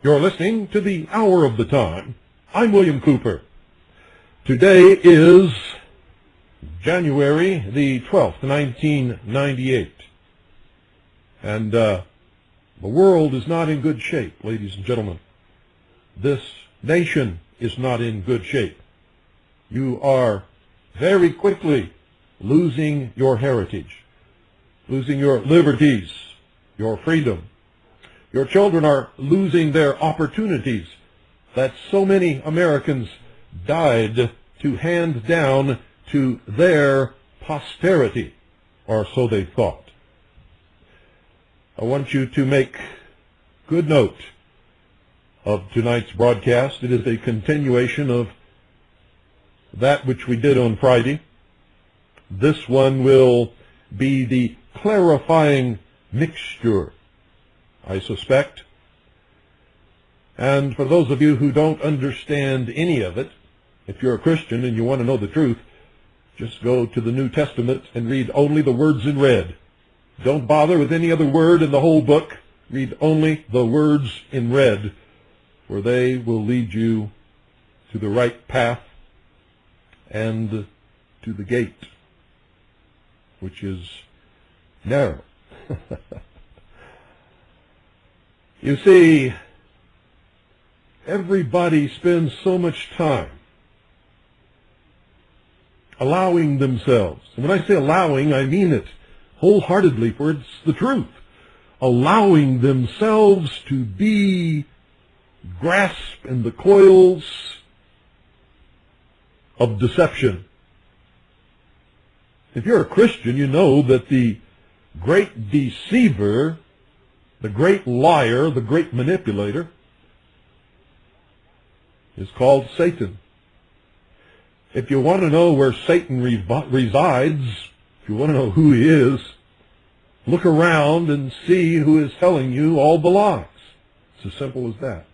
You're listening to the Hour of the Time. I'm William Cooper. Today is January the 12th, 1998. And the world is not in good shape, ladies and gentlemen. This nation is not in good shape. You are very quickly losing your heritage, losing your liberties, your freedom. Your children are losing their opportunities that so many Americans died to hand down to their posterity, or so they thought. I want you to make good note of tonight's broadcast. It is a continuation of that which we did on Friday. This one will be the clarifying mixture, I suspect. And for those of you who don't understand any of it, if you're a Christian and you want to know the truth, just go to the New Testament and read only the words in red. Don't bother with any other word in the whole book. Read only the words in red, for they will lead you to the right path and to the gate, which is narrow. You see, everybody spends so much time allowing themselves, and when I say allowing, I mean it wholeheartedly, for it's the truth, allowing themselves to be grasped in the coils of deception. If you're a Christian, you know that the great deceiver, the great liar, the great manipulator is called Satan. If you want to know where Satan resides, if you want to know who he is, look around and see who is telling you all the lies. It's as simple as that.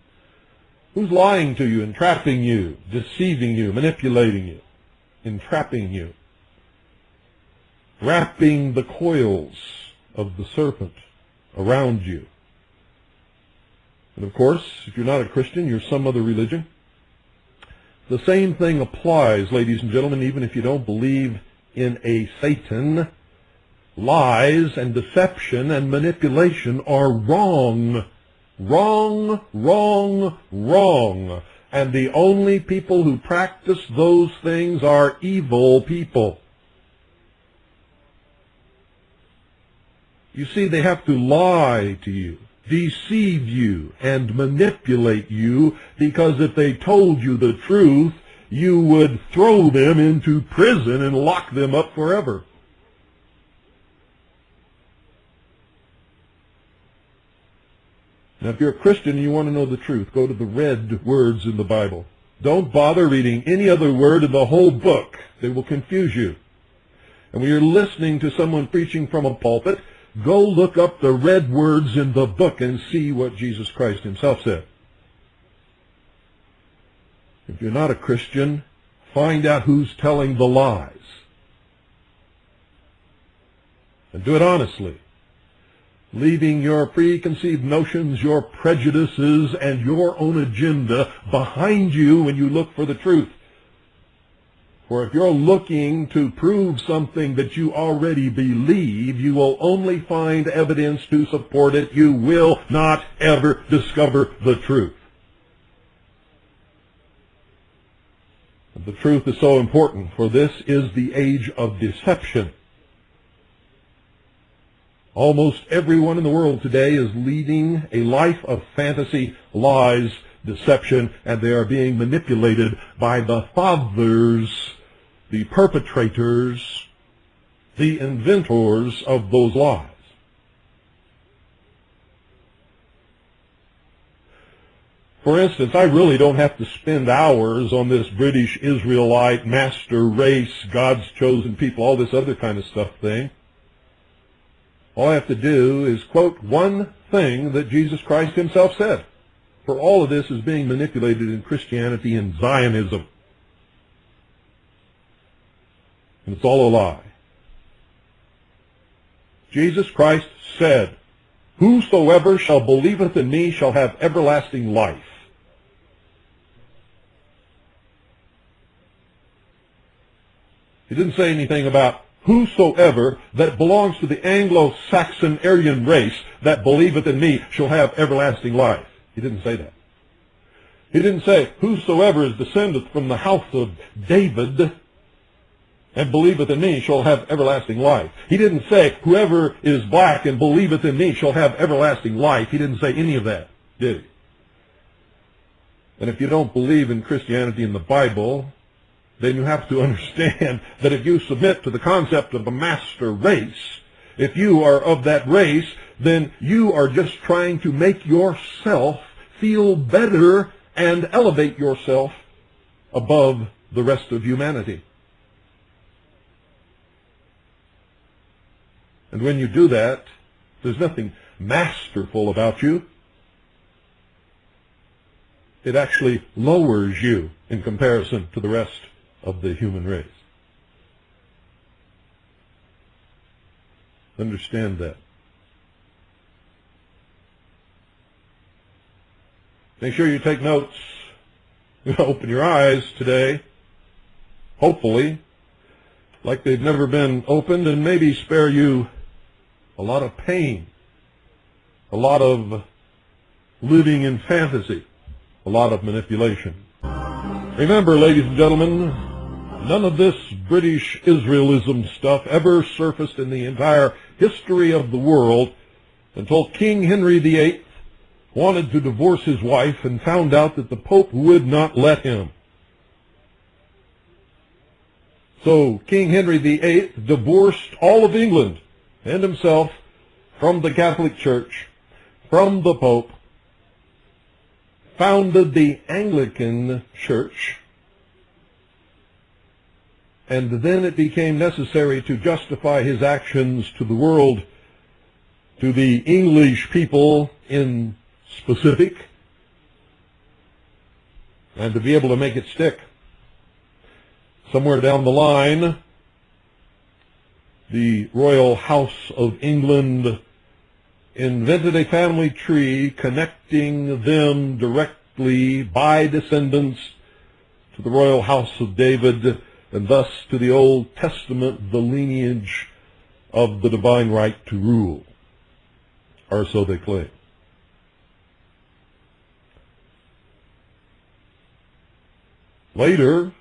Who's lying to you, entrapping you, deceiving you, manipulating you, entrapping you, wrapping the coils of the serpent around you? And of course, if you're not a Christian, you're some other religion. The same thing applies, ladies and gentlemen, even if you don't believe in a Satan. Lies and deception and manipulation are wrong. Wrong, wrong, wrong. And the only people who practice those things are evil people. You see, they have to lie to you, deceive you, and manipulate you, because if they told you the truth, you would throw them into prison and lock them up forever. Now, if you're a Christian and you want to know the truth, go to the red words in the Bible. Don't bother reading any other word in the whole book. They will confuse you. And when you're listening to someone preaching from a pulpit, go look up the red words in the book and see what Jesus Christ himself said. If you're not a Christian, find out who's telling the lies. And do it honestly, leaving your preconceived notions, your prejudices, and your own agenda behind you when you look for the truth. For if you're looking to prove something that you already believe, you will only find evidence to support it. You will not ever discover the truth. And the truth is so important, for this is the age of deception. Almost everyone in the world today is leading a life of fantasy, lies, deception, and they are being manipulated by the fathers, the perpetrators, the inventors of those lies. For instance, I really don't have to spend hours on this British Israelite master race, God's chosen people, all this other kind of stuff thing. All I have to do is quote one thing that Jesus Christ himself said. For all of this is being manipulated in Christianity and Zionism. And it's all a lie. Jesus Christ said, Whosoever shall believeth in me shall have everlasting life. He didn't say anything about whosoever that belongs to the Anglo-Saxon Aryan race that believeth in me shall have everlasting life. He didn't say that. He didn't say whosoever is descended from the house of David and believeth in me shall have everlasting life. He didn't say whoever is black and believeth in me shall have everlasting life. He didn't say any of that, did he? And if you don't believe in Christianity and the Bible, then you have to understand that if you submit to the concept of a master race, if you are of that race, then you are just trying to make yourself feel better and elevate yourself above the rest of humanity. And when you do that, there's nothing masterful about you. It actually lowers you in comparison to the rest of the human race. Understand that. Make sure you take notes. Open your eyes today, hopefully, like they've never been opened, and maybe spare you a lot of pain, a lot of living in fantasy, a lot of manipulation. Remember, ladies and gentlemen, none of this British Israelism stuff ever surfaced in the entire history of the world until King Henry VIII wanted to divorce his wife and found out that the Pope would not let him. So King Henry VIII divorced all of England and himself from the Catholic Church, from the Pope, founded the Anglican Church, and then it became necessary to justify his actions to the world, to the English people in specific, and to be able to make it stick. Somewhere down the line, the Royal House of England invented a family tree connecting them directly by descendants to the Royal House of David, and thus to the Old Testament, the lineage of the divine right to rule, or so they claim. Later,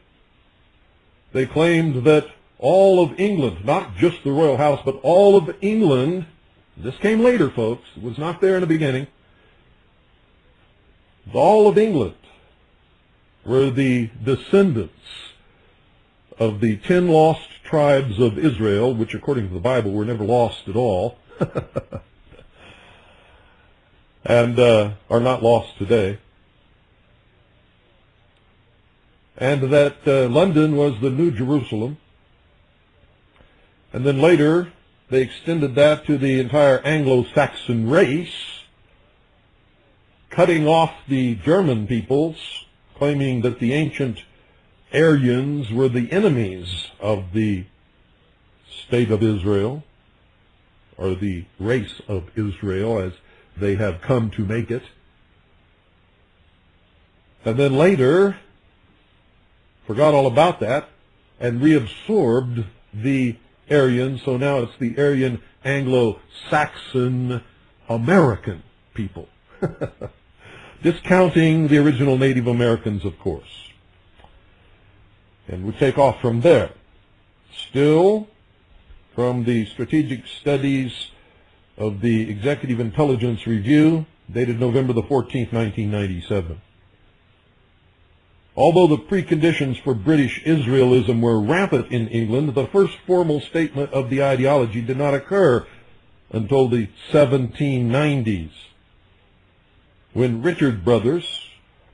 they claimed that all of England, not just the royal house, but all of England, this came later, folks, it was not there in the beginning, all of England were the descendants of the 10 lost tribes of Israel, which according to the Bible were never lost at all, and are not lost today. And that London was the New Jerusalem. And then later, they extended that to the entire Anglo-Saxon race, cutting off the German peoples, claiming that the ancient Aryans were the enemies of the state of Israel, or the race of Israel, as they have come to make it. And then later, forgot all about that and reabsorbed the Aryan, so now it's the Aryan Anglo-Saxon American people. Discounting the original Native Americans, of course. And we take off from there. Still, from the Strategic Studies of the Executive Intelligence Review, dated November the 14th, 1997. Although the preconditions for British Israelism were rampant in England, the first formal statement of the ideology did not occur until the 1790s, when Richard Brothers,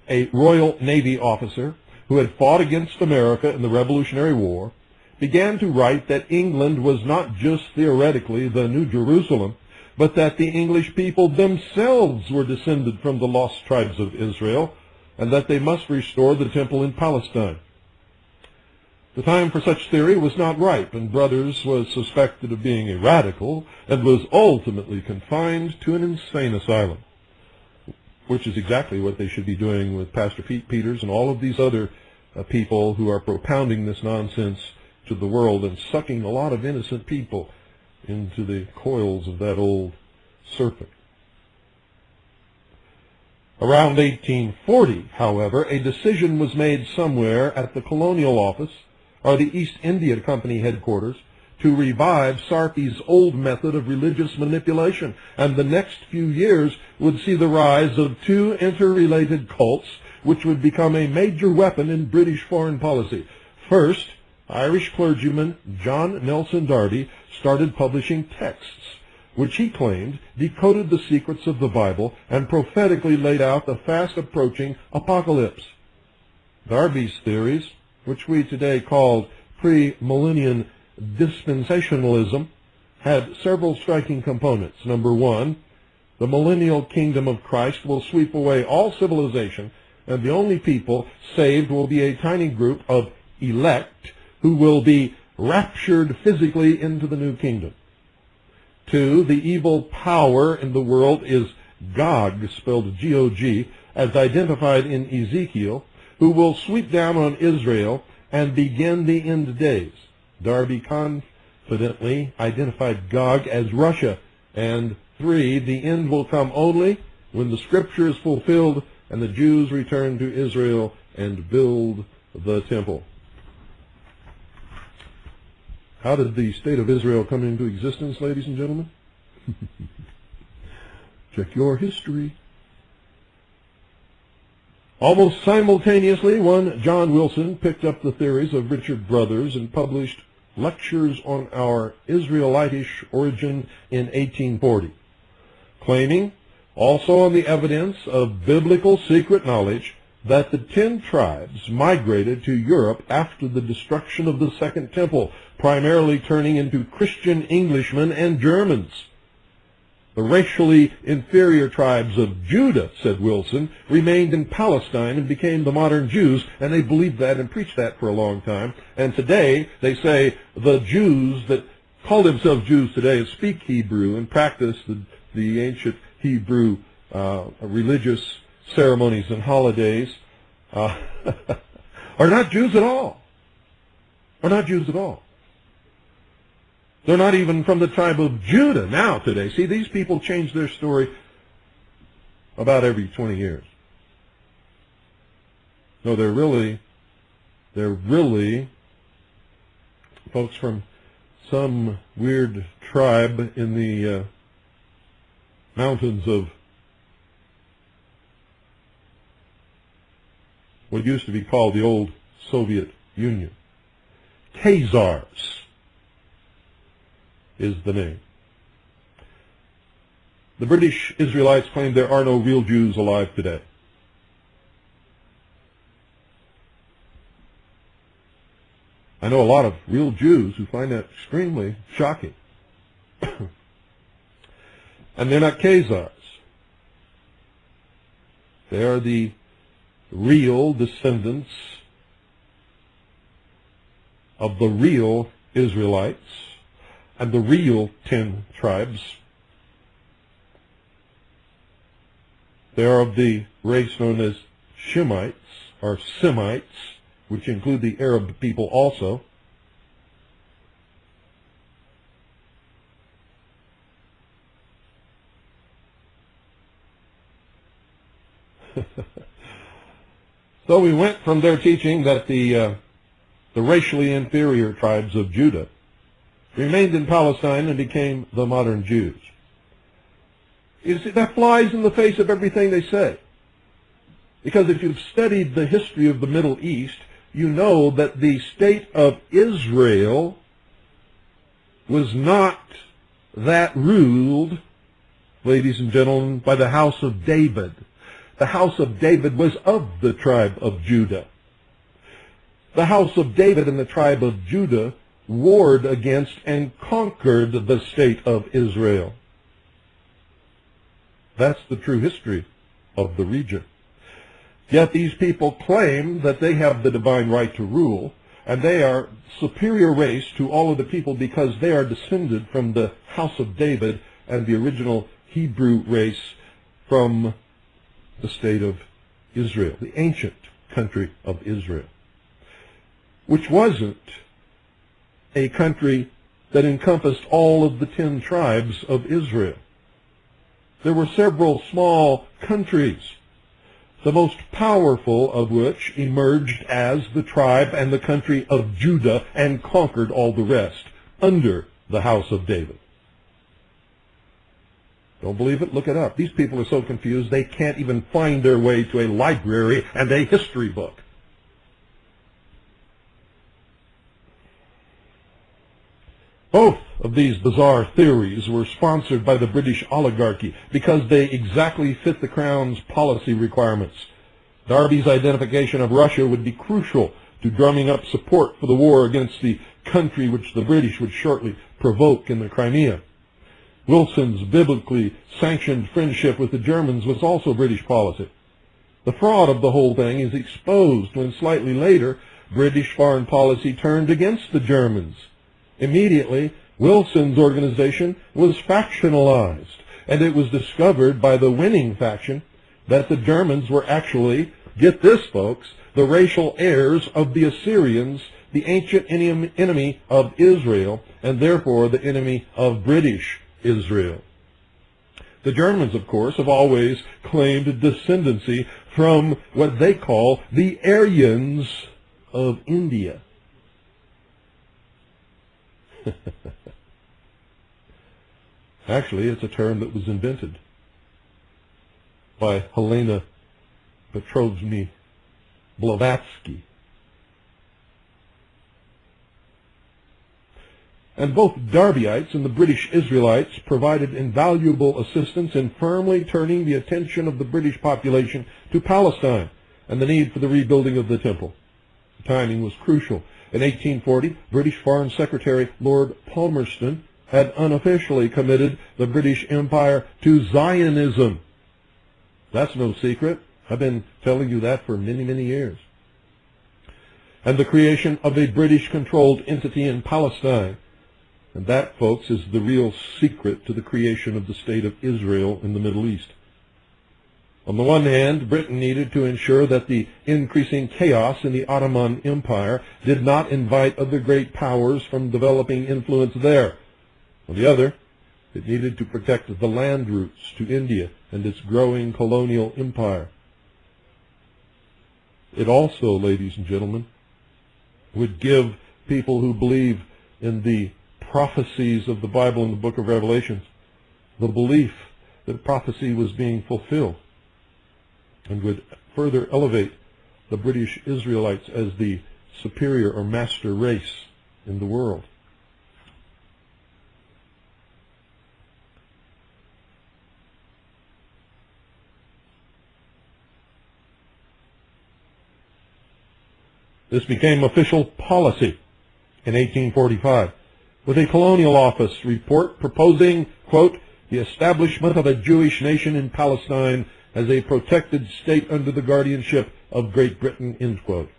a Royal Navy officer who had fought against America in the Revolutionary War, began to write that England was not just theoretically the New Jerusalem, but that the English people themselves were descended from the lost tribes of Israel, and that they must restore the temple in Palestine. The time for such theory was not ripe, and Brothers was suspected of being a radical and was ultimately confined to an insane asylum, which is exactly what they should be doing with Pastor Pete Peters and all of these other people who are propounding this nonsense to the world and sucking a lot of innocent people into the coils of that old serpent. Around 1840, however, a decision was made somewhere at the Colonial Office or the East India Company headquarters to revive Sarpi's old method of religious manipulation, and the next few years would see the rise of two interrelated cults which would become a major weapon in British foreign policy. First, Irish clergyman John Nelson Darby started publishing texts which he claimed decoded the secrets of the Bible and prophetically laid out the fast-approaching apocalypse. Darby's theories, which we today call pre-millennial dispensationalism, had several striking components. Number one, the millennial kingdom of Christ will sweep away all civilization, and the only people saved will be a tiny group of elect who will be raptured physically into the new kingdom. Two, the evil power in the world is Gog, spelled G-O-G, as identified in Ezekiel, who will sweep down on Israel and begin the end days. Darby confidently identified Gog as Russia. And three, the end will come only when the Scripture is fulfilled and the Jews return to Israel and build the temple. How did the state of Israel come into existence, ladies and gentlemen? Check your history. Almost simultaneously, one John Wilson picked up the theories of Richard Brothers and published Lectures on Our Israelitish Origin in 1840, claiming, also on the evidence of biblical secret knowledge, that the 10 tribes migrated to Europe after the destruction of the Second Temple, primarily turning into Christian Englishmen and Germans. The racially inferior tribes of Judah, said Wilson, remained in Palestine and became the modern Jews, and they believed that and preached that for a long time. And today, they say the Jews that call themselves Jews today speak Hebrew and practice the ancient Hebrew religious ceremonies and holidays, are not Jews at all. Are not Jews at all. They're not even from the tribe of Judah now today. See, these people change their story about every 20 years. No, they're really folks from some weird tribe in the mountains of what used to be called the old Soviet Union. Khazars is the name. The British Israelites claim there are no real Jews alive today. I know a lot of real Jews who find that extremely shocking. And they're not Khazars. They are the real descendants of the real Israelites and the real 10 tribes. They are of the race known as Shemites, or Semites, which include the Arab people also. So we went from their teaching that the racially inferior tribes of Judah remained in Palestine and became the modern Jews. You see, that flies in the face of everything they say. Because if you've studied the history of the Middle East, you know that the state of Israel was not that ruled, ladies and gentlemen, by the house of David. The house of David was of the tribe of Judah. The house of David and the tribe of Judah warred against and conquered the state of Israel. That's the true history of the region. Yet these people claim that they have the divine right to rule, and they are superior race to all of the people because they are descended from the house of David and the original Hebrew race from the state of Israel, the ancient country of Israel, which wasn't a country that encompassed all of the 10 tribes of Israel. There were several small countries, the most powerful of which emerged as the tribe and the country of Judah and conquered all the rest under the house of David. Don't believe it? Look it up. These people are so confused they can't even find their way to a library and a history book. Both of these bizarre theories were sponsored by the British oligarchy because they exactly fit the Crown's policy requirements. Derby's identification of Russia would be crucial to drumming up support for the war against the country which the British would shortly provoke in the Crimea. Wilson's biblically sanctioned friendship with the Germans was also British policy. The fraud of the whole thing is exposed when slightly later British foreign policy turned against the Germans. Immediately, Wilson's organization was factionalized, and it was discovered by the winning faction that the Germans were actually, get this folks, the racial heirs of the Assyrians, the ancient enemy of Israel, and therefore the enemy of British Israel. The Germans, of course, have always claimed descendancy from what they call the Aryans of India. Actually, it's a term that was invented by Helena Petrovna Blavatsky. And both Darbyites and the British Israelites provided invaluable assistance in firmly turning the attention of the British population to Palestine and the need for the rebuilding of the temple. The timing was crucial. In 1840, British Foreign Secretary Lord Palmerston had unofficially committed the British Empire to Zionism. That's no secret. I've been telling you that for many, many years. And the creation of a British-controlled entity in Palestine. And that, folks, is the real secret to the creation of the State of Israel in the Middle East. On the one hand, Britain needed to ensure that the increasing chaos in the Ottoman Empire did not invite other great powers from developing influence there. On the other, it needed to protect the land routes to India and its growing colonial empire. It also, ladies and gentlemen, would give people who believe in the prophecies of the Bible in the book of Revelations the belief that prophecy was being fulfilled, and would further elevate the British Israelites as the superior or master race in the world. This became official policy in 1845, with a colonial office report proposing, quote, the establishment of a Jewish nation in Palestine as a protected state under the guardianship of Great Britain, end quote.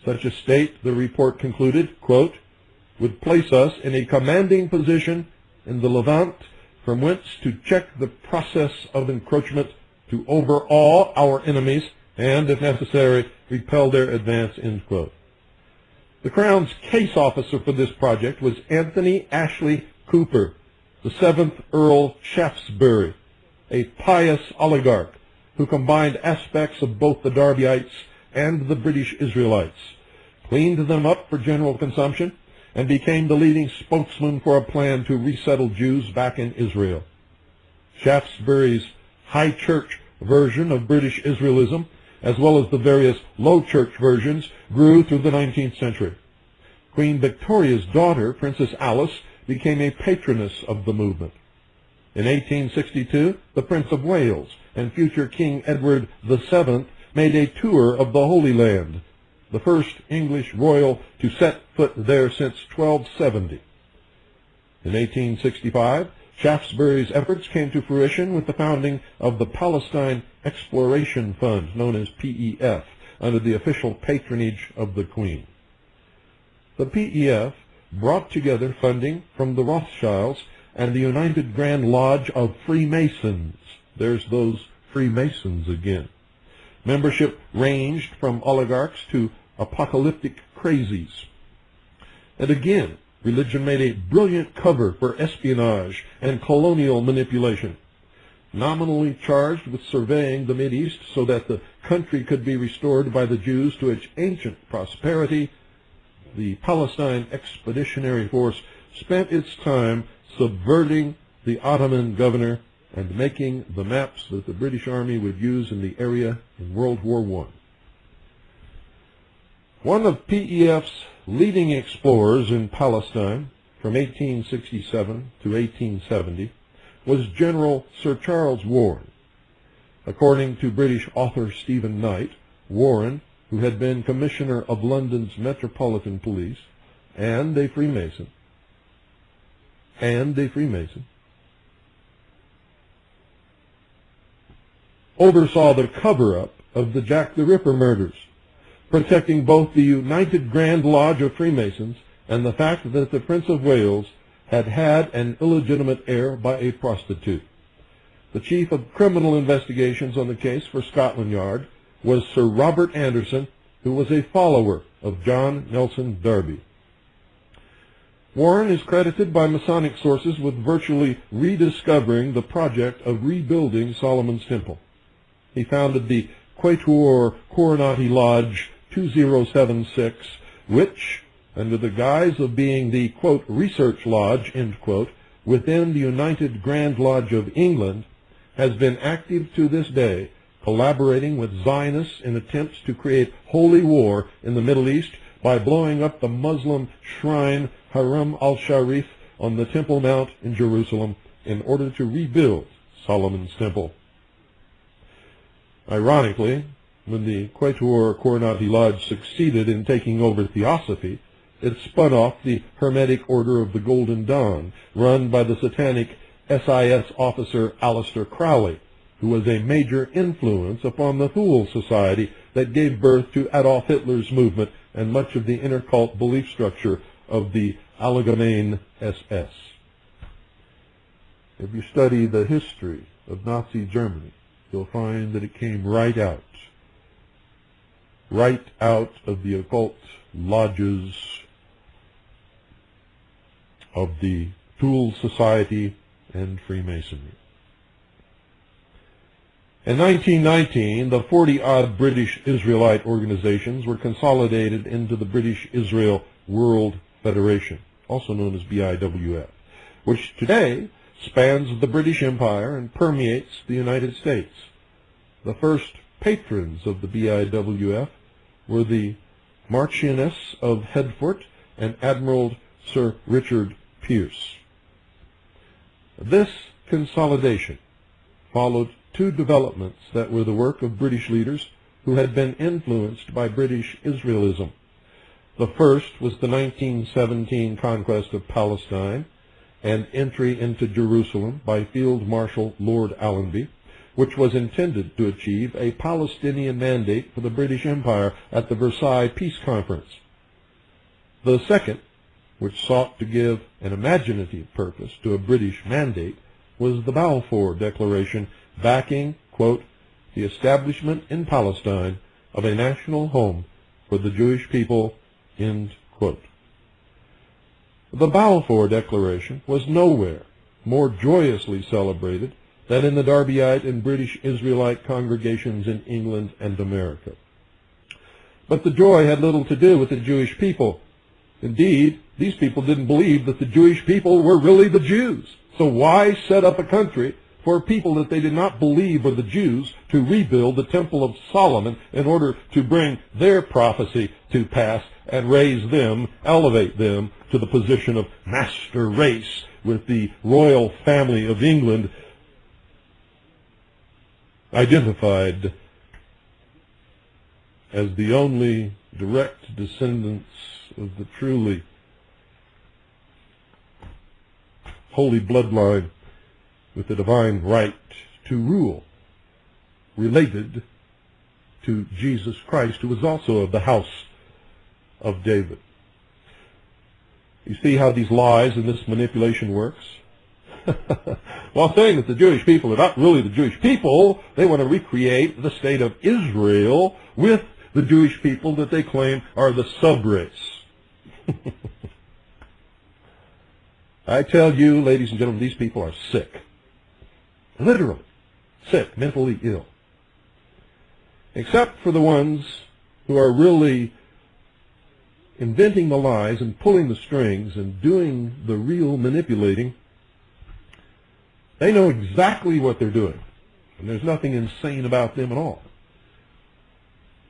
Such a state, the report concluded, quote, would place us in a commanding position in the Levant from whence to check the process of encroachment, to overawe our enemies, and, if necessary, repel their advance, end quote. The Crown's case officer for this project was Anthony Ashley Cooper, the 7th Earl Shaftesbury, a pious oligarch who combined aspects of both the Darbyites and the British Israelites, cleaned them up for general consumption, and became the leading spokesman for a plan to resettle Jews back in Israel. Shaftesbury's high church version of British Israelism, as well as the various low church versions, grew through the 19th century. Queen Victoria's daughter, Princess Alice, became a patroness of the movement. In 1862, the Prince of Wales and future King Edward VII made a tour of the Holy Land, the first English royal to set foot there since 1270. In 1865, Shaftesbury's efforts came to fruition with the founding of the Palestine Exploration Fund, known as PEF, under the official patronage of the Queen. the PEF brought together funding from the Rothschilds and the United Grand Lodge of Freemasons. There's those Freemasons again. Membership ranged from oligarchs to apocalyptic crazies. And again, religion made a brilliant cover for espionage and colonial manipulation. Nominally charged with surveying the Mideast so that the country could be restored by the Jews to its ancient prosperity, the Palestine Expeditionary Force spent its time subverting the Ottoman governor and making the maps that the British Army would use in the area in World War I. One of PEF's leading explorers in Palestine from 1867 to 1870 was General Sir Charles Warren. According to British author Stephen Knight, Warren, who had been Commissioner of London's Metropolitan Police and a Freemason, oversaw the cover-up of the Jack the Ripper murders, protecting both the United Grand Lodge of Freemasons and the fact that the Prince of Wales had had an illegitimate heir by a prostitute. The chief of criminal investigations on the case for Scotland Yard was Sir Robert Anderson, who was a follower of John Nelson Darby. Warren is credited by Masonic sources with virtually rediscovering the project of rebuilding Solomon's Temple. He founded the Quatuor Coronati Lodge 2076, which, under the guise of being the, quote, research lodge, end quote, within the United Grand Lodge of England, has been active to this day, collaborating with Zionists in attempts to create holy war in the Middle East by blowing up the Muslim shrine Haram al-Sharif on the Temple Mount in Jerusalem in order to rebuild Solomon's Temple. Ironically, when the Quatuor Coronati Lodge succeeded in taking over Theosophy, it spun off the Hermetic Order of the Golden Dawn, run by the satanic SIS officer Aleister Crowley, who was a major influence upon the Thule Society that gave birth to Adolf Hitler's movement and much of the intercult belief structure of the Allgemeine SS. If you study the history of Nazi Germany, you'll find that it came right out of the occult lodges of the Thule Society and Freemasonry. In 1919, the 40-odd British Israelite organizations were consolidated into the British Israel World Federation, also known as BIWF, which today spans the British Empire and permeates the United States. The first patrons of the BIWF were the Marchioness of Hertford and Admiral Sir Richard Pierce. This consolidation followed two developments that were the work of British leaders who had been influenced by British Israelism. The first was the 1917 conquest of Palestine and entry into Jerusalem by Field Marshal Lord Allenby, which was intended to achieve a Palestinian mandate for the British Empire at the Versailles Peace Conference. The second, which sought to give an imaginative purpose to a British mandate, was the Balfour Declaration backing, quote, the establishment in Palestine of a national home for the Jewish people, end quote. The Balfour Declaration was nowhere more joyously celebrated than in the Darbyite and British Israelite congregations in England and America. But the joy had little to do with the Jewish people. Indeed, these people didn't believe that the Jewish people were really the Jews. So why set up a country for people that they did not believe were the Jews to rebuild the Temple of Solomon in order to bring their prophecy to pass and raise them, elevate them to the position of master race with the royal family of England identified as the only direct descendants of the truly holy bloodline with the divine right to rule, related to Jesus Christ, who was also of the house of David. You see how these lies and this manipulation works? While saying that the Jewish people are not really the Jewish people, they want to recreate the state of Israel with the Jewish people that they claim are the subrace. I tell you, ladies and gentlemen, these people are sick. Literally sick, mentally ill. Except for the ones who are really inventing the lies and pulling the strings and doing the real manipulating. They know exactly what they're doing, and there's nothing insane about them at all.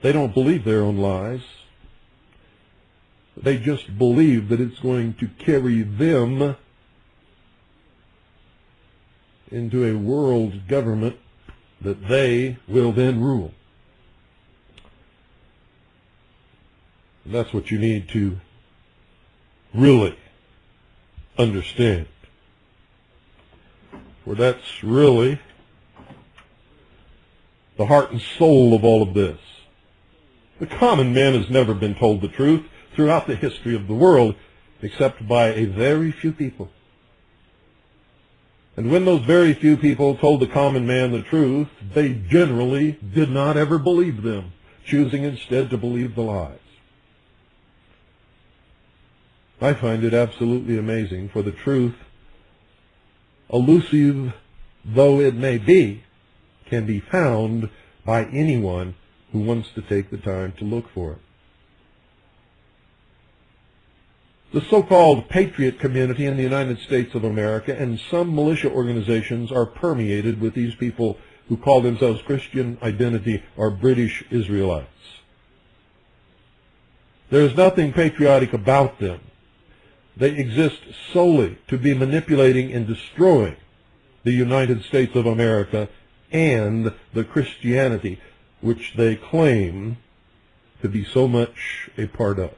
They don't believe their own lies. They just believe that it's going to carry them into a world government that they will then rule. And that's what you need to really understand. For that's really the heart and soul of all of this. The common man has never been told the truth throughout the history of the world, except by a very few people. And when those very few people told the common man the truth, they generally did not ever believe them, choosing instead to believe the lies. I find it absolutely amazing, for the truth, elusive though it may be, can be found by anyone who wants to take the time to look for it. The so-called patriot community in the United States of America and some militia organizations are permeated with these people who call themselves Christian identity or British Israelites. There is nothing patriotic about them. They exist solely to be manipulating and destroying the United States of America and the Christianity which they claim to be so much a part of.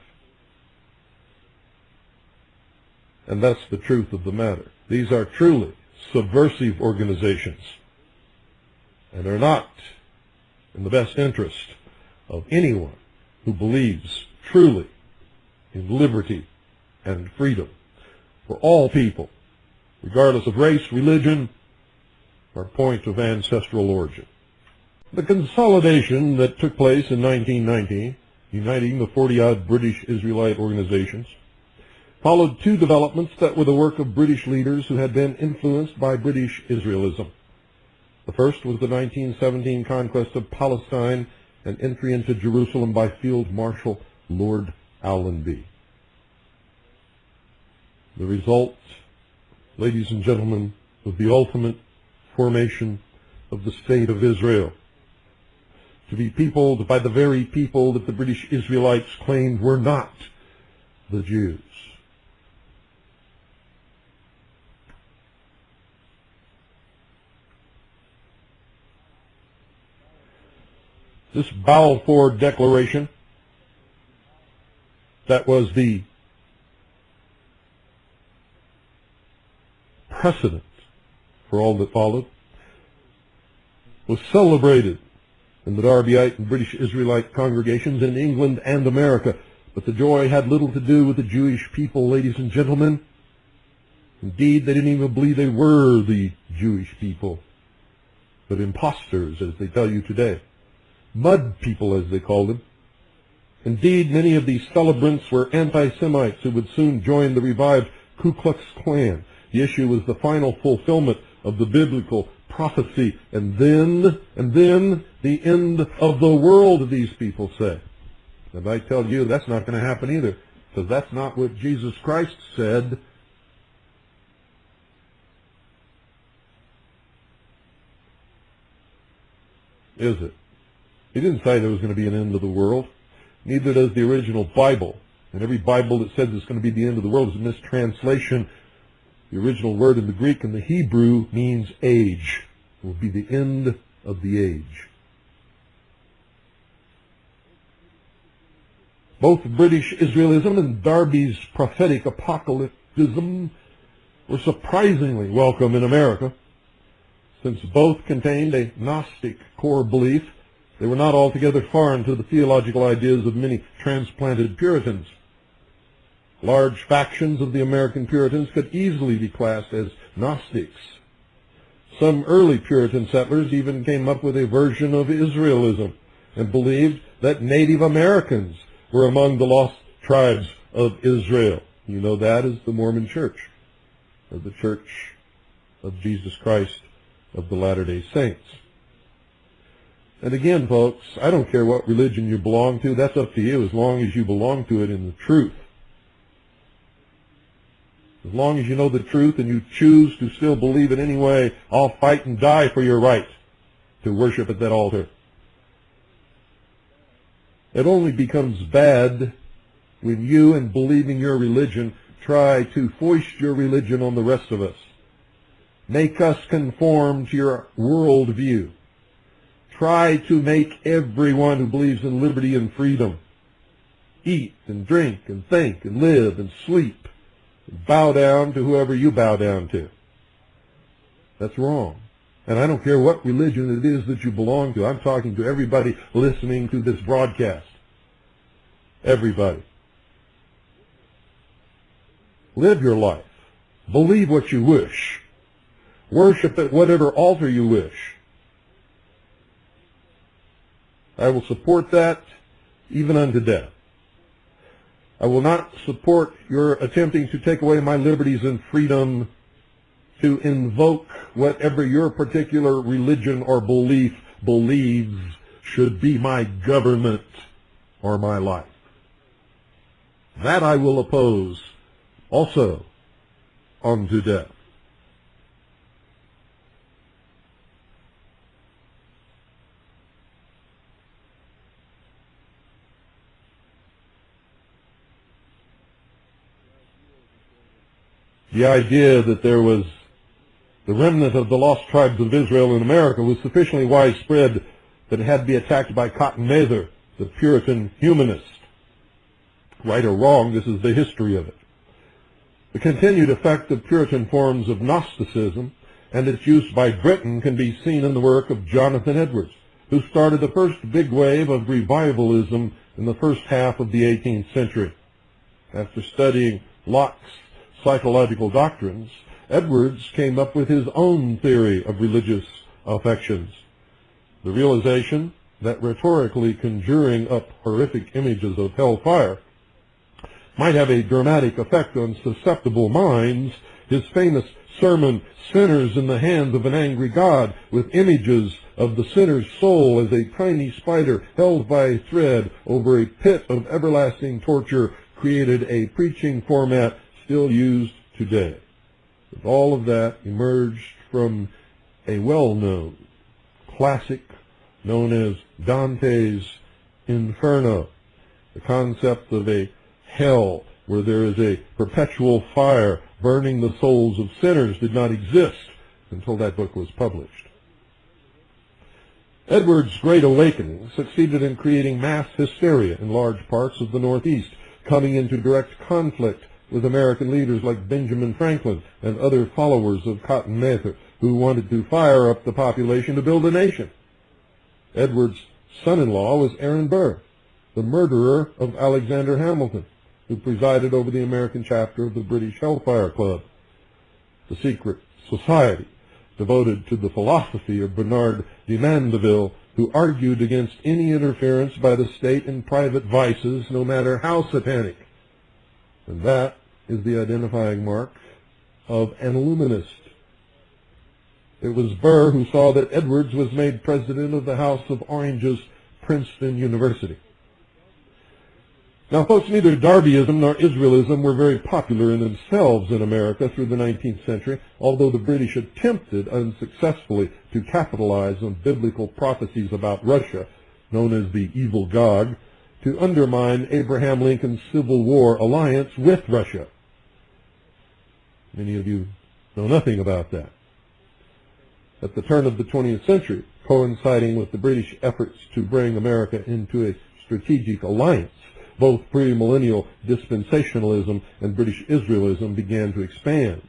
And that's the truth of the matter. These are truly subversive organizations, and are not in the best interest of anyone who believes truly in liberty and freedom for all people, regardless of race, religion, or point of ancestral origin. The consolidation that took place in 1990, uniting the 40-odd British Israelite organizations, followed two developments that were the work of British leaders who had been influenced by British Israelism. The first was the 1917 conquest of Palestine and entry into Jerusalem by Field Marshal Lord Allenby. The result, ladies and gentlemen, was the ultimate formation of the State of Israel, to be peopled by the very people that the British Israelites claimed were not the Jews. This Balfour Declaration, that was the precedent for all that followed, was celebrated in the Darbyite and British Israelite congregations in England and America. But the joy had little to do with the Jewish people, ladies and gentlemen. Indeed, they didn't even believe they were the Jewish people, but imposters, as they tell you today. Mud people, as they called them. Indeed, many of these celebrants were anti-Semites who would soon join the revived Ku Klux Klan. The issue was the final fulfillment of the biblical prophecy, and then the end of the world, these people say. And I tell you, that's not going to happen either, because that's not what Jesus Christ said. Is it? He didn't say there was going to be an end of the world. Neither does the original Bible. And every Bible that says it's going to be the end of the world is a mistranslation. The original word in the Greek and the Hebrew means age. It will be the end of the age. Both British Israelism and Darby's prophetic apocalypticism were surprisingly welcome in America. Since both contained a Gnostic core belief, they were not altogether foreign to the theological ideas of many transplanted Puritans. Large factions of the American Puritans could easily be classed as Gnostics. Some early Puritan settlers even came up with a version of Israelism and believed that Native Americans were among the lost tribes of Israel. You know that as the Mormon Church, or the Church of Jesus Christ of the Latter-day Saints. And again, folks, I don't care what religion you belong to. That's up to you, as long as you belong to it in the truth. As long as you know the truth and you choose to still believe it anyway, I'll fight and die for your right to worship at that altar. It only becomes bad when you, in believing your religion, try to foist your religion on the rest of us. Make us conform to your worldview. Try to make everyone who believes in liberty and freedom eat and drink and think and live and sleep and bow down to whoever you bow down to. That's wrong. And I don't care what religion it is that you belong to. I'm talking to everybody listening to this broadcast. Everybody. Live your life. Believe what you wish. Worship at whatever altar you wish. I will support that even unto death. I will not support your attempting to take away my liberties and freedom to invoke whatever your particular religion or belief believes should be my government or my life. That I will oppose also unto death. The idea that there was the remnant of the lost tribes of Israel in America was sufficiently widespread that it had to be attacked by Cotton Mather, the Puritan humanist. Right or wrong, this is the history of it. The continued effect of Puritan forms of Gnosticism and its use by Britain can be seen in the work of Jonathan Edwards, who started the first big wave of revivalism in the first half of the 18th century. After studying Locke's psychological doctrines, Edwards came up with his own theory of religious affections. The realization that rhetorically conjuring up horrific images of hellfire might have a dramatic effect on susceptible minds, his famous sermon, Sinners in the Hands of an Angry God, with images of the sinner's soul as a tiny spider held by a thread over a pit of everlasting torture, created a preaching format still used today. But all of that emerged from a well-known classic known as Dante's Inferno, the concept of a hell where there is a perpetual fire burning the souls of sinners did not exist until that book was published. Edwards' Great Awakening succeeded in creating mass hysteria in large parts of the Northeast, coming into direct conflict with American leaders like Benjamin Franklin and other followers of Cotton Mather, who wanted to fire up the population to build a nation. Edwards' son-in-law was Aaron Burr, the murderer of Alexander Hamilton, who presided over the American chapter of the British Hellfire Club, the secret society devoted to the philosophy of Bernard de Mandeville, who argued against any interference by the state in private vices, no matter how satanic. And that is the identifying mark of an Illuminist. It was Burr who saw that Edwards was made president of the House of Orange's Princeton University. Now, folks, neither Darbyism nor Israelism were very popular in themselves in America through the 19th century, although the British attempted unsuccessfully to capitalize on biblical prophecies about Russia, known as the evil Gog, to undermine Abraham Lincoln's Civil War alliance with Russia. Many of you know nothing about that. At the turn of the 20th century, coinciding with the British efforts to bring America into a strategic alliance, both premillennial dispensationalism and British Israelism began to expand.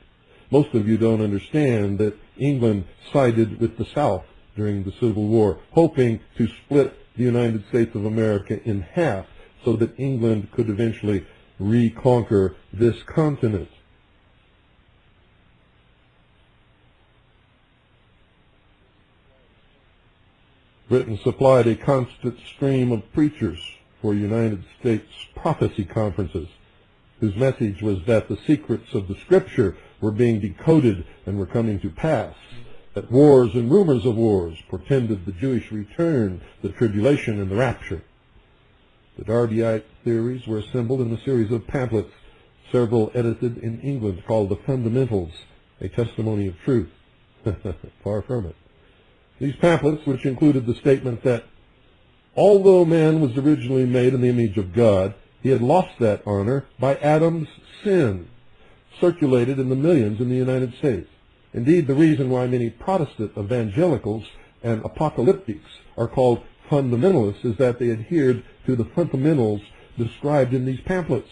Most of you don't understand that England sided with the South during the Civil War, hoping to split the United States of America in half so that England could eventually reconquer this continent. Britain supplied a constant stream of preachers for United States prophecy conferences, whose message was that the secrets of the Scripture were being decoded and were coming to pass, that wars and rumors of wars portended the Jewish return, the tribulation, and the rapture. The Darbyite theories were assembled in a series of pamphlets, several edited in England, called The Fundamentals, a testimony of truth. Far from it. These pamphlets, which included the statement that although man was originally made in the image of God, he had lost that honor by Adam's sin, circulated in the millions in the United States. Indeed, the reason why many Protestant evangelicals and apocalyptics are called fundamentalists is that they adhered to the fundamentals described in these pamphlets.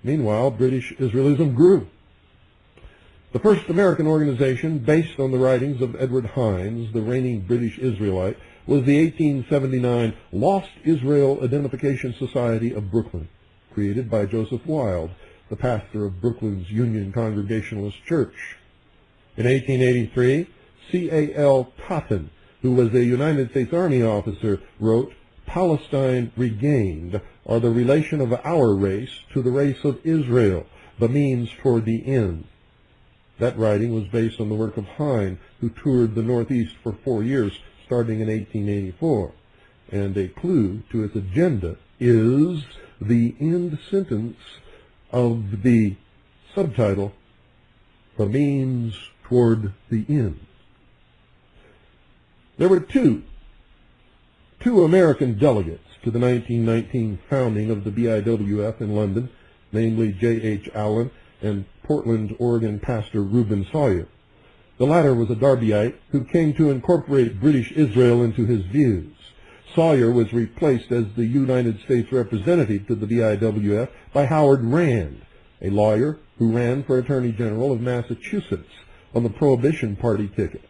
Meanwhile, British Israelism grew. The first American organization based on the writings of Edward Hines, the reigning British Israelite, was the 1879 Lost Israel Identification Society of Brooklyn, created by Joseph Wilde, the pastor of Brooklyn's Union Congregationalist Church. In 1883, C.A.L. Totten, who was a United States Army officer, wrote, "Palestine regained are the relation of our race to the race of Israel, the means toward the end." That writing was based on the work of Hine, who toured the Northeast for 4 years, starting in 1884. And a clue to its agenda is the end sentence of the subtitle, "The Means Toward the End." There were two American delegates to the 1919 founding of the BIWF in London, namely J.H. Allen and Portland, Oregon pastor Reuben Sawyer. The latter was a Darbyite who came to incorporate British Israel into his views. Sawyer was replaced as the United States representative to the BIWF by Howard Rand, a lawyer who ran for Attorney General of Massachusetts on the Prohibition Party ticket.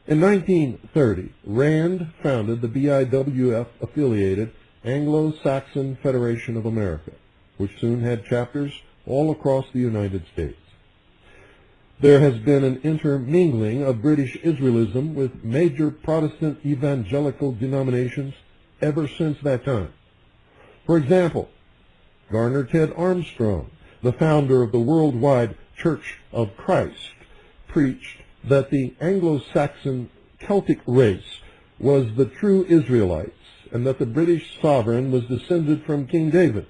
In 1930, Rand founded the BIWF-affiliated Anglo-Saxon Federation of America, which soon had chapters all across the United States. There has been an intermingling of British Israelism with major Protestant evangelical denominations ever since that time. For example, Garner Ted Armstrong, the founder of the Worldwide Church of Christ, preached that the Anglo-Saxon Celtic race was the true Israelites and that the British sovereign was descended from King David.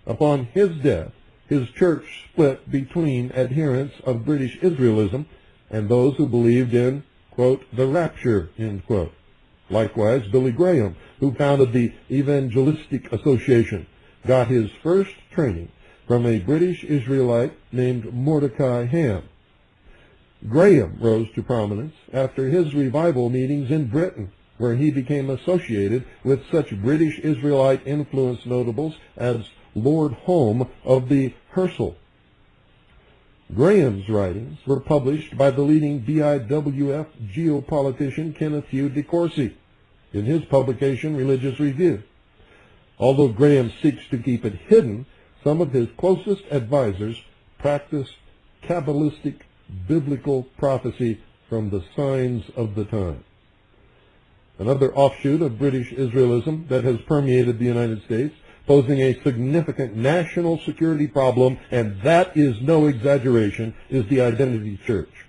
Upon his death, his church split between adherents of British Israelism and those who believed in, quote, the rapture, end quote. Likewise, Billy Graham, who founded the Evangelistic Association, got his first training from a British Israelite named Mordecai Ham. Graham rose to prominence after his revival meetings in Britain, where he became associated with such British Israelite influence notables as Lord Home of the Hersal. Graham's writings were published by the leading BIWF geopolitician Kenneth Hugh DeCourcy in his publication Religious Review. Although Graham seeks to keep it hidden, some of his closest advisors practice Kabbalistic biblical prophecy from the signs of the time. Another offshoot of British Israelism that has permeated the United States, posing a significant national security problem, and that is no exaggeration, is the Identity Church.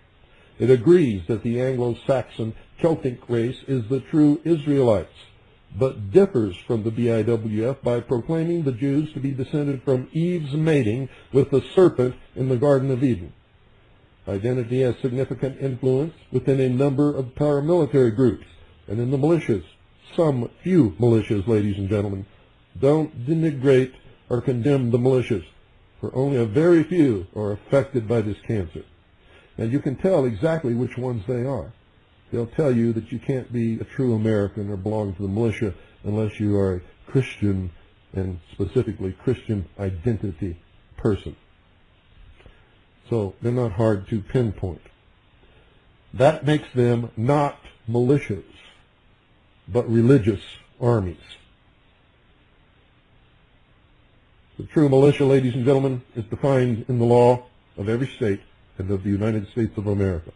It agrees that the Anglo-Saxon Celtic race is the true Israelites, but differs from the BIWF by proclaiming the Jews to be descended from Eve's mating with the serpent in the Garden of Eden. Identity has significant influence within a number of paramilitary groups and in the militias. Some few militias, ladies and gentlemen. Don't denigrate or condemn the militias, for only a very few are affected by this cancer. And you can tell exactly which ones they are. They'll tell you that you can't be a true American or belong to the militia unless you are a Christian, and specifically Christian identity person. So they're not hard to pinpoint. That makes them not militias, but religious armies. The true militia, ladies and gentlemen, is defined in the law of every state and of the United States of America.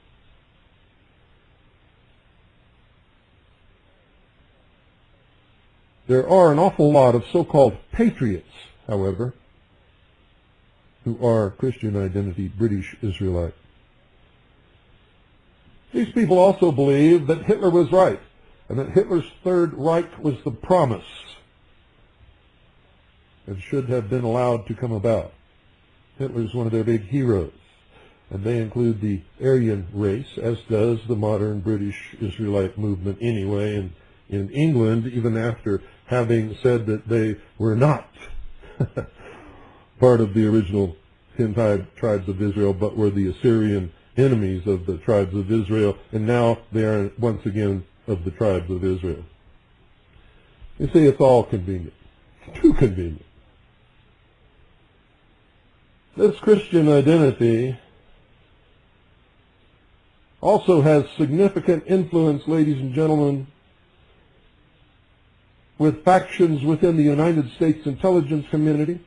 There are an awful lot of so-called patriots, however, who are Christian identity British Israelite. These people also believe that Hitler was right, and that Hitler's Third Reich was the promise and should have been allowed to come about. Hitler's one of their big heroes, and they include the Aryan race, as does the modern British Israelite movement anyway, and in England, even after having said that they were not part of the original 10 tribes of Israel, but were the Assyrian enemies of the tribes of Israel, and now they are once again of the tribes of Israel. You see, it's all convenient. Too convenient. This Christian identity also has significant influence, ladies and gentlemen, with factions within the United States intelligence community,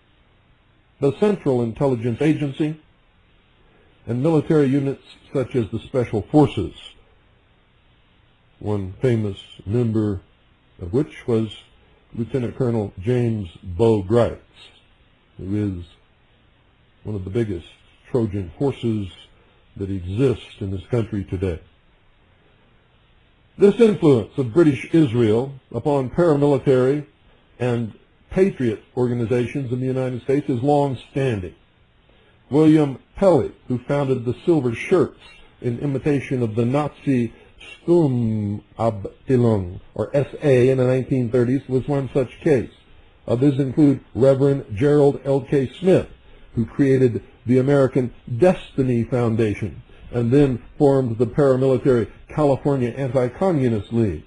the Central Intelligence Agency, and military units such as the Special Forces, one famous member of which was Lieutenant Colonel James Bo Gritz, who is one of the biggest Trojan horses that exist in this country today. This influence of British Israel upon paramilitary and patriot organizations in the United States is long-standing. William Pelly, who founded the Silver Shirts in imitation of the Nazi Sturmabteilung, or SA, in the 1930s, was one such case. Others include Reverend Gerald L.K. Smith, who created the American Destiny Foundation and then formed the paramilitary California Anti-Communist League.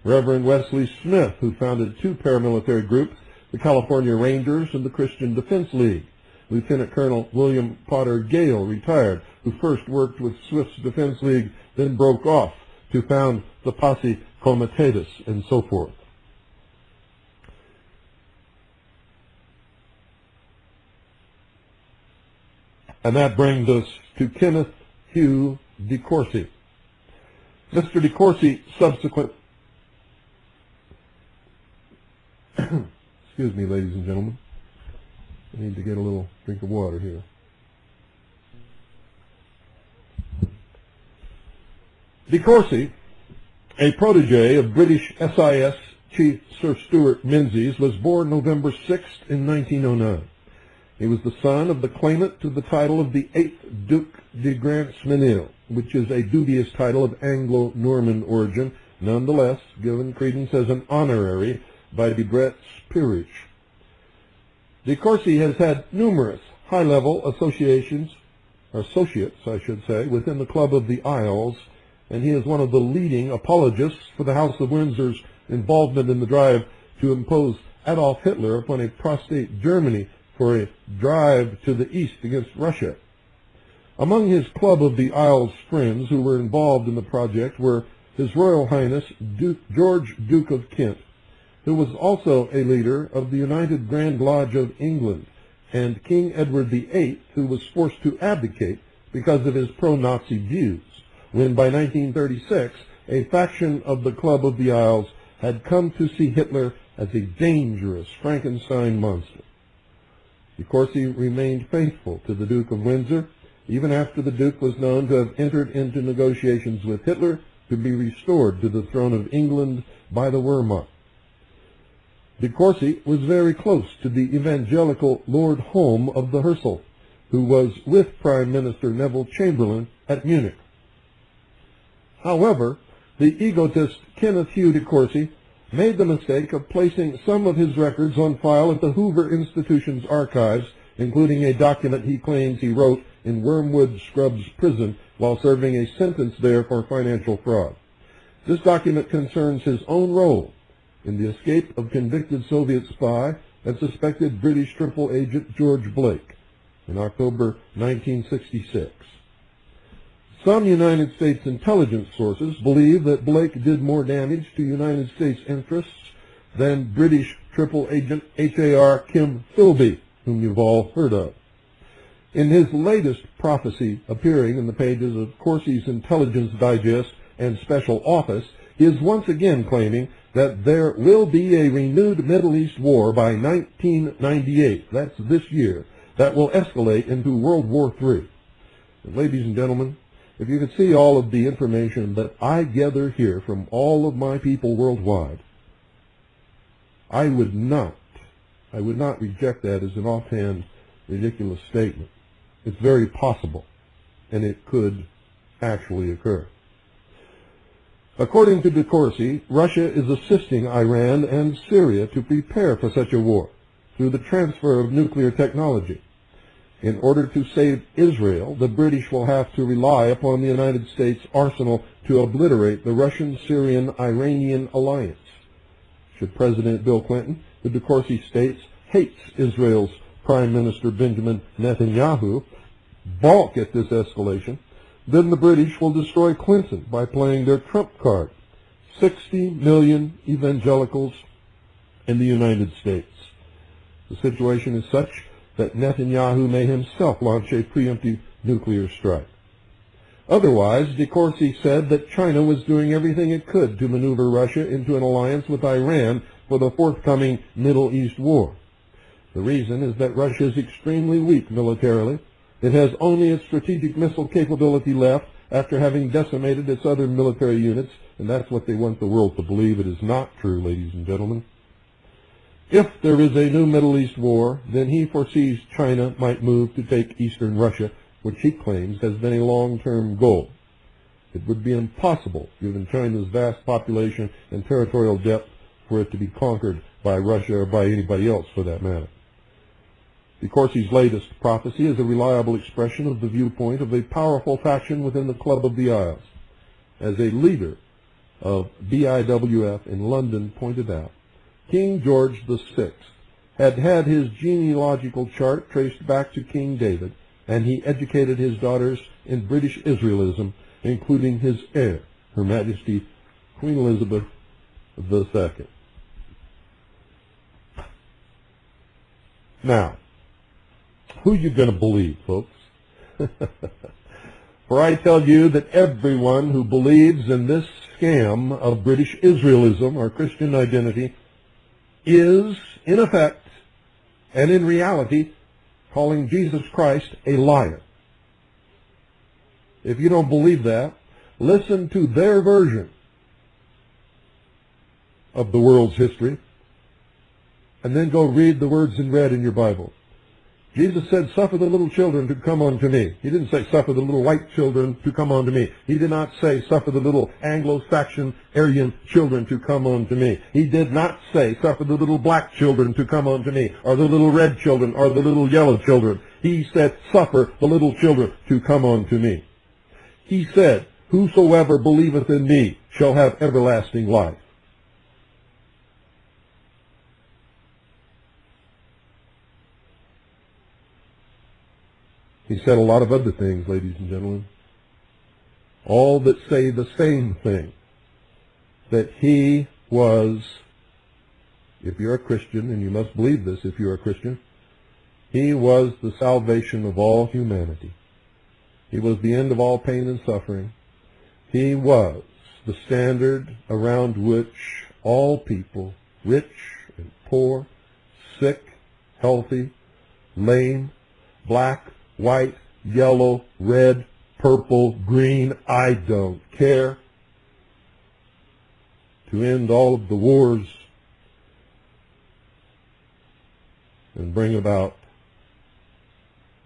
Reverend Wesley Smith, who founded two paramilitary groups, the California Rangers and the Christian Defense League. Lieutenant Colonel William Potter Gale, retired, who first worked with Swift's Defense League, then broke off to found the Posse Comitatus, and so forth. And that brings us to Kenneth Hugh DeCourcy. Mr. DeCourcy subsequent, excuse me, ladies and gentlemen, I need to get a little drink of water here. DeCourcy, a protege of British SIS Chief Sir Stuart Menzies, was born November 6th in 1909. He was the son of the claimant to the title of the 8th Duc de Grantmesnil, which is a dubious title of Anglo-Norman origin, nonetheless given credence as an honorary by de Bret's peerage. DeCourcy has had numerous high-level associates, I should say, within the Club of the Isles, and he is one of the leading apologists for the House of Windsor's involvement in the drive to impose Adolf Hitler upon a prostate Germany for a drive to the east against Russia. Among his Club of the Isles friends who were involved in the project were His Royal Highness George Duke of Kent, who was also a leader of the United Grand Lodge of England, and King Edward VIII, who was forced to abdicate because of his pro-Nazi views, when by 1936 a faction of the Club of the Isles had come to see Hitler as a dangerous Frankenstein monster. DeCourcy remained faithful to the Duke of Windsor, even after the Duke was known to have entered into negotiations with Hitler to be restored to the throne of England by the Wehrmacht. DeCourcy was very close to the evangelical Lord Home of the Hersel, who was with Prime Minister Neville Chamberlain at Munich. However, the egotist Kenneth Hugh DeCourcy made the mistake of placing some of his records on file at the Hoover Institution's archives, including a document he claims he wrote in Wormwood Scrubs Prison while serving a sentence there for financial fraud. This document concerns his own role in the escape of convicted Soviet spy and suspected British triple agent George Blake in October 1966. Some United States intelligence sources believe that Blake did more damage to United States interests than British triple agent H.A.R. Kim Philby whom you've all heard of. In his latest prophecy appearing in the pages of Corsi's Intelligence Digest and Special Office, he is once again claiming that there will be a renewed Middle East war by 1998, that's this year, that will escalate into World War III. And ladies and gentlemen, if you could see all of the information that I gather here from all of my people worldwide, I would not reject that as an offhand, ridiculous statement. It's very possible, and it could actually occur. According to de Corsi, Russia is assisting Iran and Syria to prepare for such a war through the transfer of nuclear technology. In order to save Israel, the British will have to rely upon the United States arsenal to obliterate the Russian-Syrian-Iranian alliance. Should President Bill Clinton, who de Corsi states hates Israel's Prime Minister Benjamin Netanyahu, balk at this escalation, then the British will destroy Clinton by playing their trump card, 60 million evangelicals in the United States. The situation is such that Netanyahu may himself launch a preemptive nuclear strike. Otherwise, de Corsi said that China was doing everything it could to maneuver Russia into an alliance with Iran for the forthcoming Middle East war. The reason is that Russia is extremely weak militarily. It has only its strategic missile capability left after having decimated its other military units, and that's what they want the world to believe. It is not true, ladies and gentlemen. If there is a new Middle East war, then he foresees China might move to take eastern Russia, which he claims has been a long-term goal. It would be impossible, given China's vast population and territorial depth, for it to be conquered by Russia or by anybody else for that matter. De Corsi's latest prophecy is a reliable expression of the viewpoint of a powerful faction within the Club of the Isles. As a leader of BIWF in London pointed out, King George VI had had his genealogical chart traced back to King David, and he educated his daughters in British Israelism, including his heir, Her Majesty Queen Elizabeth II. Now, who are you going to believe, folks? For I tell you that everyone who believes in this scam of British Israelism or Christian identity is, in effect, and in reality, calling Jesus Christ a liar. If you don't believe that, listen to their version of the world's history, and then go read the words in red in your Bible. Jesus said, suffer the little children to come unto me. He didn't say, suffer the little white children to come unto me. He did not say, suffer the little Anglo-Saxon Aryan children to come unto me. He did not say, suffer the little black children to come unto me, or the little red children, or the little yellow children. He said, suffer the little children to come unto me. He said, whosoever believeth in me shall have everlasting life. He said a lot of other things, ladies and gentlemen, all that say the same thing, that he was, if you're a Christian, and you must believe this if you're a Christian, he was the salvation of all humanity. He was the end of all pain and suffering. He was the standard around which all people, rich and poor, sick, healthy, lame, black, white, yellow, red, purple, green, I don't care, to end all of the wars and bring about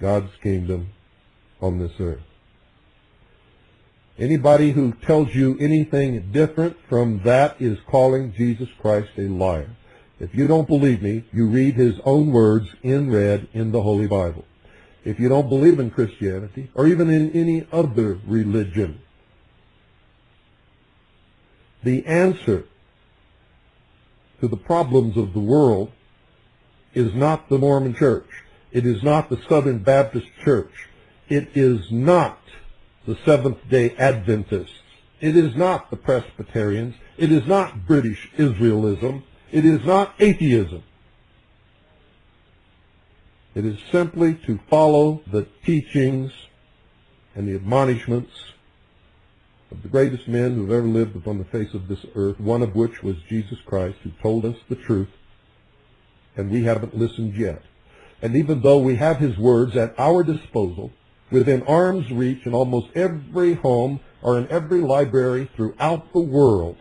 God's kingdom on this earth. Anybody who tells you anything different from that is calling Jesus Christ a liar. If you don't believe me, you read his own words in red in the Holy Bible. If you don't believe in Christianity, or even in any other religion, the answer to the problems of the world is not the Mormon Church. It is not the Southern Baptist Church. It is not the Seventh-day Adventists. It is not the Presbyterians. It is not British Israelism. It is not atheism. It is simply to follow the teachings and the admonishments of the greatest men who have ever lived upon the face of this earth, one of which was Jesus Christ, who told us the truth, and we haven't listened yet. And even though we have his words at our disposal, within arm's reach in almost every home or in every library throughout the world,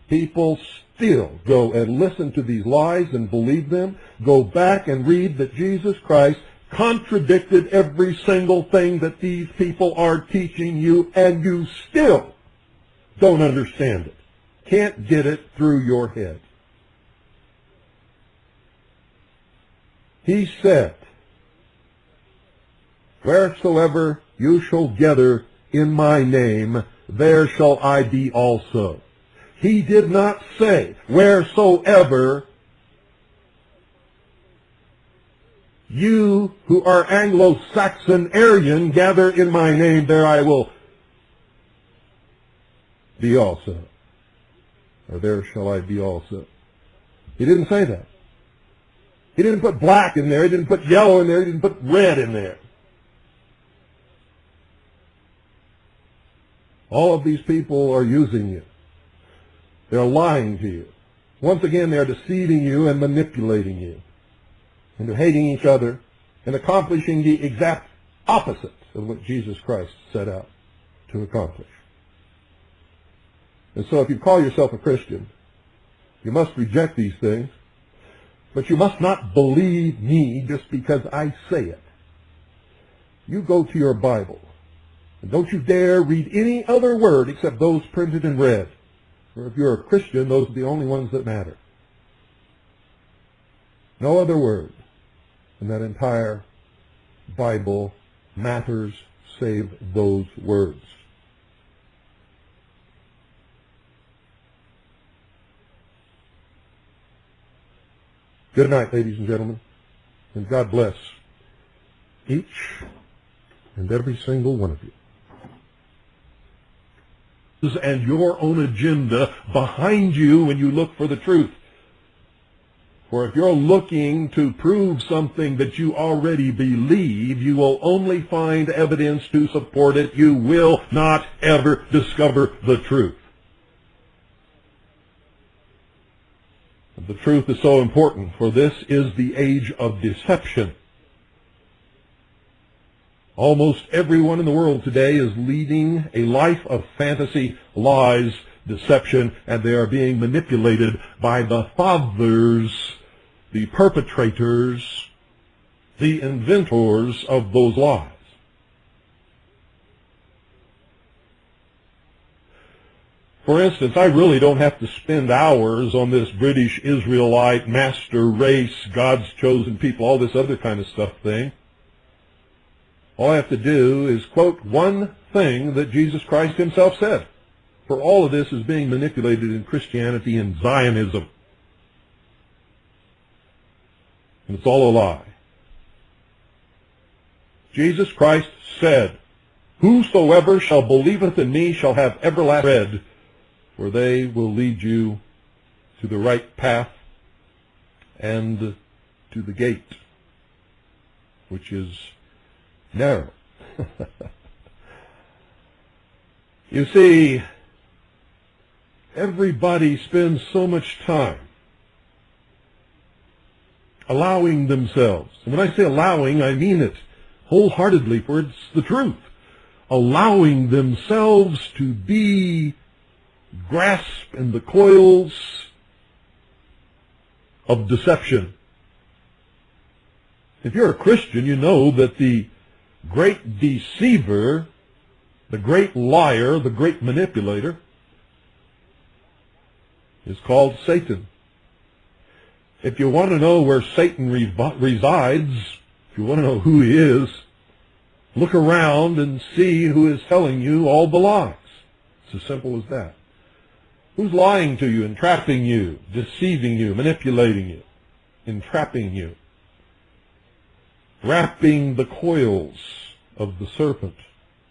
people still go and listen to these lies and believe them. Go back and read that Jesus Christ contradicted every single thing that these people are teaching you, and you still don't understand it. Can't get it through your head. He said, "Wheresoever you shall gather in my name, there shall I be also." He did not say, "Wheresoever you who are Anglo-Saxon Aryan gather in my name, there I will be also." Or there shall I be also. He didn't say that. He didn't put black in there. He didn't put yellow in there. He didn't put red in there. All of these people are using you. They're lying to you. Once again, they're deceiving you and manipulating you into hating each other and accomplishing the exact opposite of what Jesus Christ set out to accomplish. And so if you call yourself a Christian, you must reject these things, but you must not believe me just because I say it. You go to your Bible, and don't you dare read any other word except those printed in red. For if you're a Christian, those are the only ones that matter. No other word in that entire Bible matters save those words. Good night, ladies and gentlemen, and God bless each and every single one of you. And your own agenda behind you when you look for the truth. For if you're looking to prove something that you already believe, you will only find evidence to support it. You will not ever discover the truth. And the truth is so important, for this is the age of deception. Almost everyone in the world today is leading a life of fantasy, lies, deception, and they are being manipulated by the fathers, the perpetrators, the inventors of those lies. For instance, I really don't have to spend hours on this British Israelite master race, God's chosen people, all this other kind of stuff thing. All I have to do is quote one thing that Jesus Christ himself said. For all of this is being manipulated in Christianity and Zionism. And it's all a lie. Jesus Christ said, "Whosoever shall believeth in me shall have everlasting bread, for they will lead you to the right path and to the gate, which is narrow." You see, everybody spends so much time allowing themselves, and when I say allowing, I mean it wholeheartedly, for it's the truth, allowing themselves to be grasped in the coils of deception. If you're a Christian, you know that the great deceiver, the great liar, the great manipulator is called Satan. If you want to know where Satan resides, if you want to know who he is, look around and see who is telling you all the lies. It's as simple as that. Who's lying to you, entrapping you, deceiving you, manipulating you, entrapping you, wrapping the coils of the serpent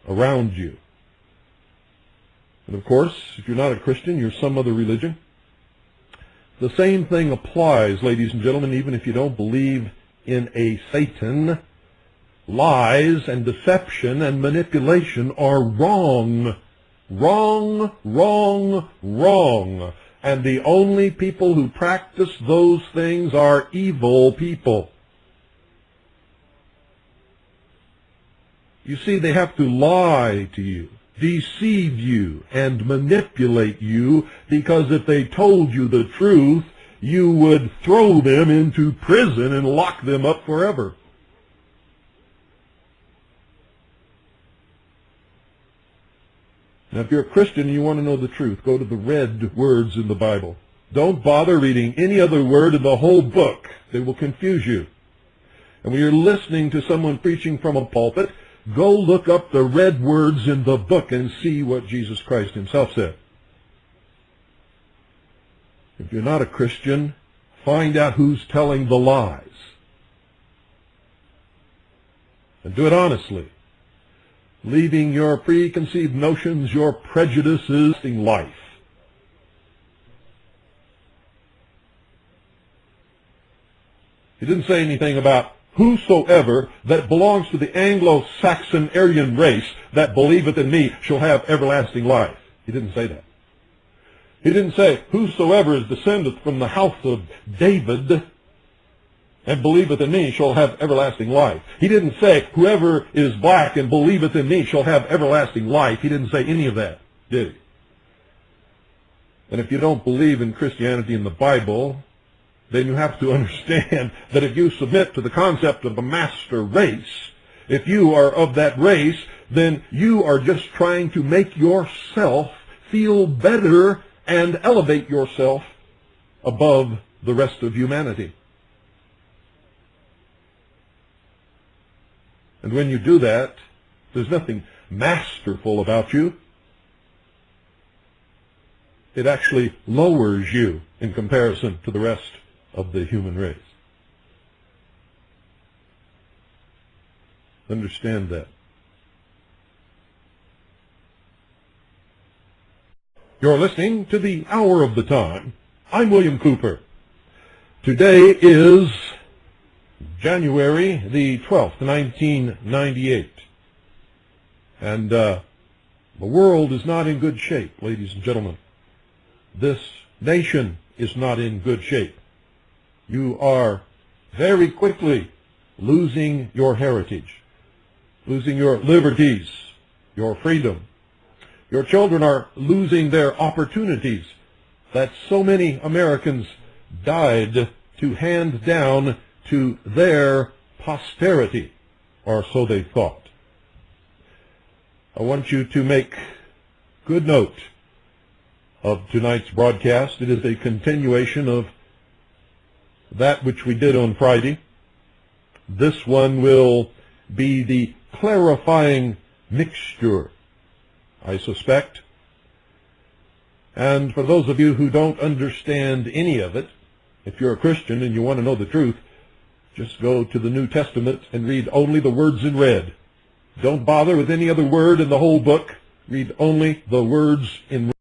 around you? And of course, if you're not a Christian, you're some other religion. The same thing applies, ladies and gentlemen, even if you don't believe in a Satan, lies and deception and manipulation are wrong. Wrong, wrong, wrong. And the only people who practice those things are evil people. You see, they have to lie to you, deceive you, and manipulate you, because if they told you the truth, you would throw them into prison and lock them up forever. Now, if you're a Christian and you want to know the truth, go to the red words in the Bible. Don't bother reading any other word in the whole book. They will confuse you. And when you're listening to someone preaching from a pulpit, go look up the red words in the book and see what Jesus Christ himself said. If you're not a Christian, find out who's telling the lies. And do it honestly, leaving your preconceived notions, your prejudices in life. He didn't say anything about whosoever that belongs to the Anglo-Saxon Aryan race that believeth in me shall have everlasting life. He didn't say that. He didn't say whosoever is descended from the house of David and believeth in me shall have everlasting life. He didn't say whoever is black and believeth in me shall have everlasting life. He didn't say any of that, did he? And if you don't believe in Christianity and the Bible, then you have to understand that if you submit to the concept of the master race, if you are of that race, then you are just trying to make yourself feel better and elevate yourself above the rest of humanity. And when you do that, there's nothing masterful about you. It actually lowers you in comparison to the rest of the human race. Understand that. You're listening to the Hour of the Time. I'm William Cooper. Today is January the 12th, 1998. And the world is not in good shape, ladies and gentlemen. This nation is not in good shape. You are very quickly losing your heritage, losing your liberties, your freedom. Your children are losing their opportunities that so many Americans died to hand down to their posterity, or so they thought. I want you to make good note of tonight's broadcast. It is a continuation of that which we did on Friday. This one will be the clarifying mixture, I suspect. And for those of you who don't understand any of it, if you're a Christian and you want to know the truth, just go to the New Testament and read only the words in red. Don't bother with any other word in the whole book. Read only the words in red.